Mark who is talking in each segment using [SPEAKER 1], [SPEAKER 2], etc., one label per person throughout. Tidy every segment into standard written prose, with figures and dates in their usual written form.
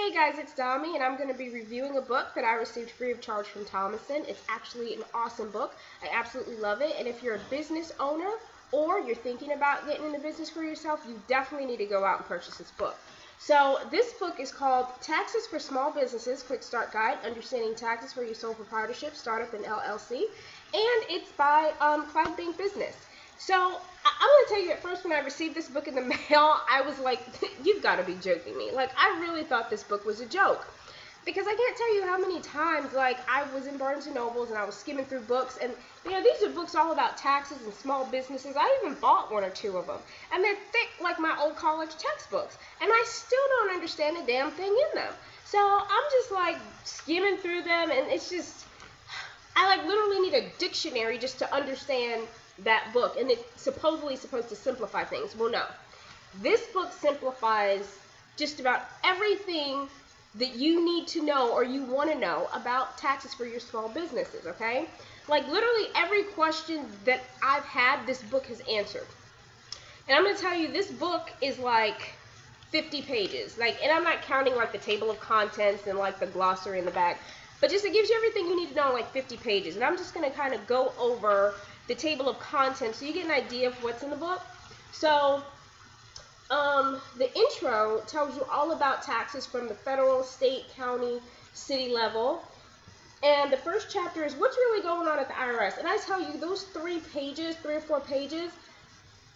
[SPEAKER 1] Hey guys, it's Dami, and I'm going to be reviewing a book that I received free of charge from Thomason. It's actually an awesome book. I absolutely love it, and if you're a business owner or you're thinking about getting into business for yourself, you definitely need to go out and purchase this book. So this book is called Taxes for Small Businesses, Quick Start Guide, Understanding Taxes for Your Sole Proprietorship, Startup, and LLC, and it's by ClydeBank Business. So I'm going to tell you, at first when I received this book in the mail, I was like, you've got to be joking me. Like, I really thought this book was a joke. Because I can't tell you how many times, like, I was in Barnes & Nobles and I was skimming through books. And, you know, these are books all about taxes and small businesses. I even bought one or two of them. And they're thick like my old college textbooks. And I still don't understand a damn thing in them. So I'm just, like, skimming through them. And it's just, I, like, literally need a dictionary just to understand that book, and it's supposedly supposed to simplify things. Well, no. This book simplifies just about everything that you need to know or you want to know about taxes for your small businesses, okay? Like, literally every question that I've had, this book has answered. And I'm going to tell you, this book is like 50 pages. Like, and I'm not counting, like, the table of contents and, like, the glossary in the back. But just, it gives you everything you need to know in, like, 50 pages. And I'm just going to kind of go over the table of contents so you get an idea of what's in the book. So the intro tells you all about taxes from the federal, state, county, city level. And the first chapter is what's really going on at the IRS. And I tell you, those 3 or 4 pages,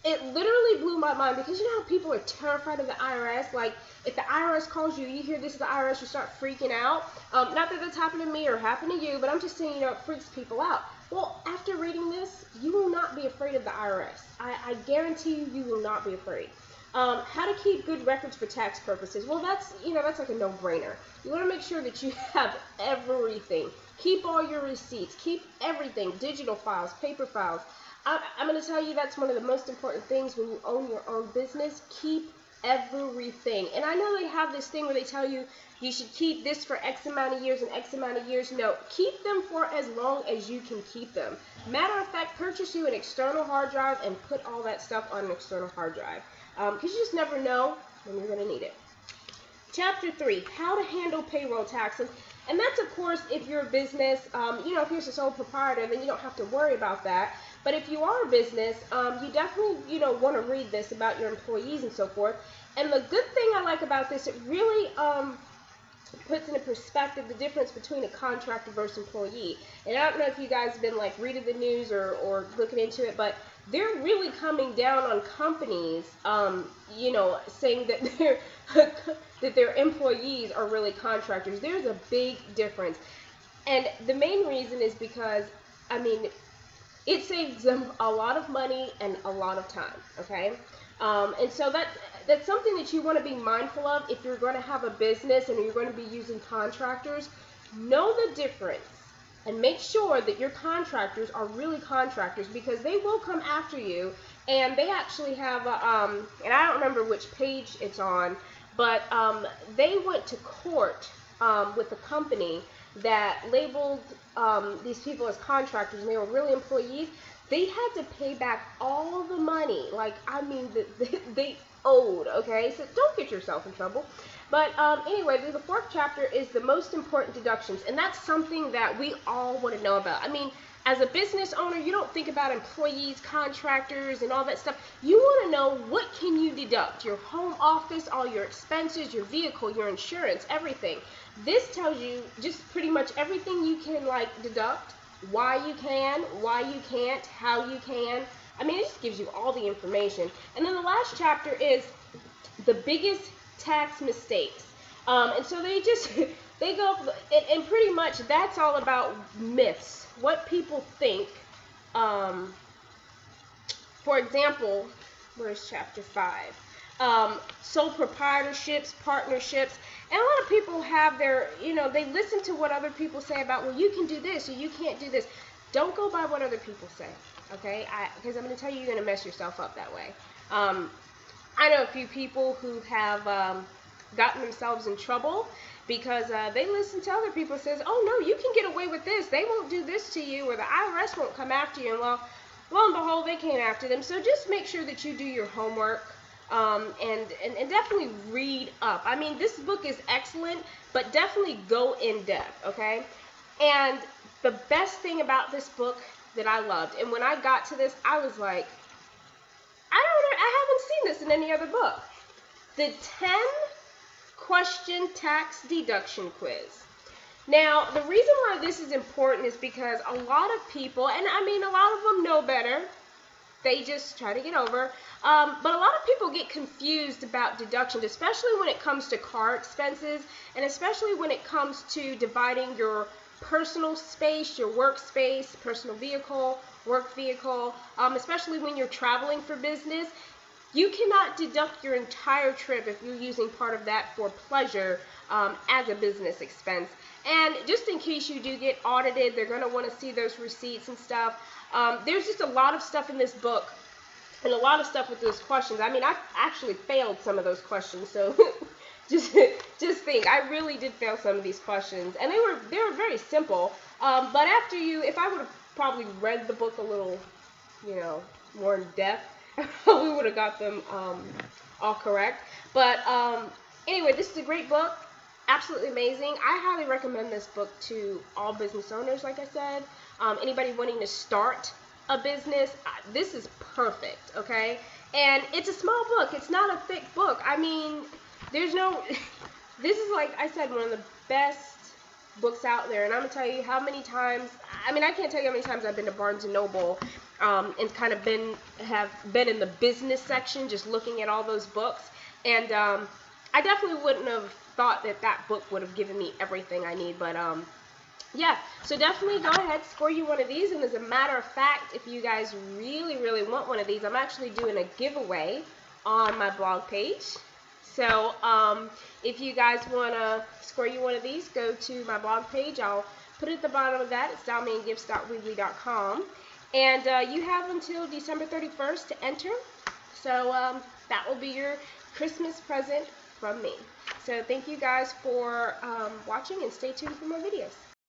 [SPEAKER 1] it literally blew my mind, because you know how people are terrified of the IRS? Like, if the IRS calls you, you hear this is the IRS, you start freaking out. Not that that's happened to me or happened to you, but I'm just saying, you know, it freaks people out. Well, after reading this, you will not be afraid of the IRS. I guarantee you, you will not be afraid. How to keep good records for tax purposes. Well, that's like a no-brainer. You want to make sure that you have everything. Keep all your receipts. Keep everything. Digital files, paper files. I'm going to tell you that's one of the most important things when you own your own business. Keep everything. And I know they have this thing where they tell you you should keep this for X amount of years and X amount of years. No, keep them for as long as you can keep them. Matter of fact, purchase you an external hard drive and put all that stuff on an external hard drive. Because you just never know when you're going to need it. Chapter 3, how to handle payroll taxes. And that's, of course, if you're a business, you know, if you're a sole proprietor, then you don't have to worry about that. But if you are a business, you definitely, you know, want to read this about your employees and so forth. And the good thing I like about this, it really puts into perspective the difference between a contractor versus employee. And I don't know if you guys have been, like, reading the news or looking into it, but they're really coming down on companies, you know, saying that their employees are really contractors. There's a big difference. And the main reason is because, I mean, it saves them a lot of money and a lot of time, okay? And so that's something that you want to be mindful of if you're going to have a business and you're going to be using contractors. Know the difference and make sure that your contractors are really contractors, because they will come after you. And they actually have, and I don't remember which page it's on, but they went to court with a company that labeled these people as contractors, and they were really employees. They had to pay back all the money, like, I mean, they owed, okay? So don't get yourself in trouble. But anyway, the 4th chapter is the most important deductions, and that's something that we all want to know about. I mean, as a business owner, you don't think about employees, contractors, and all that stuff. You want to know, what can you deduct? Your home office, all your expenses, your vehicle, your insurance, everything. This tells you just pretty much everything you can, like, deduct, why you can, why you can't, how you can. I mean, it just gives you all the information. And then the last chapter is the biggest tax mistakes. And so they go, and pretty much that's all about myths, what people think. For example, where's chapter 5? Sole proprietorships, partnerships. And a lot of people have their, you know, they listen to what other people say about, well, you can do this or you can't do this. Don't go by what other people say, okay? Because I'm going to tell you, you're going to mess yourself up that way. I know a few people who have gotten themselves in trouble because they listen to other people says, oh, no, you can get away with this. They won't do this to you, or the IRS won't come after you. And well, lo and behold, they came after them. So just make sure that you do your homework. and definitely read up. I mean, this book is excellent, but definitely go in depth, okay? And the best thing about this book that I loved, and when I got to this, I was like, I haven't seen this in any other book. The 10 question tax deduction quiz. Now, the reason why this is important is because a lot of people, and I mean, a lot of them know better, they just try to get over, but a lot of people get confused about deductions, especially when it comes to car expenses, and especially when it comes to dividing your personal space, your workspace, personal vehicle, work vehicle, especially when you're traveling for business. You cannot deduct your entire trip if you're using part of that for pleasure as a business expense. And just in case you do get audited, they're going to want to see those receipts and stuff. There's just a lot of stuff in this book and a lot of stuff with those questions. I mean, I actually failed some of those questions, so just think, I really did fail some of these questions, and they were very simple. But after if I would have probably read the book a little, more in depth, we would have got them all correct. But anyway, this is a great book. Absolutely amazing. I highly recommend this book to all business owners, like I said. Anybody wanting to start a business, this is perfect, okay? And it's a small book. It's not a thick book. I mean, this is, like I said, one of the best books out there. And I'm going to tell you how many times, I mean, I can't tell you how many times I've been to Barnes & Noble and kind of have been in the business section just looking at all those books. And I definitely wouldn't have thought that book would have given me everything I need, but yeah, so definitely go ahead, score you one of these. And as a matter of fact, if you guys really want one of these, I'm actually doing a giveaway on my blog page. So if you guys want to score you one of these, go to my blog page. I'll put it at the bottom of that. It's DalmianGifts.weebly.com, and you have until December 31st to enter. So that will be your Christmas present from me. So thank you guys for watching, and stay tuned for more videos.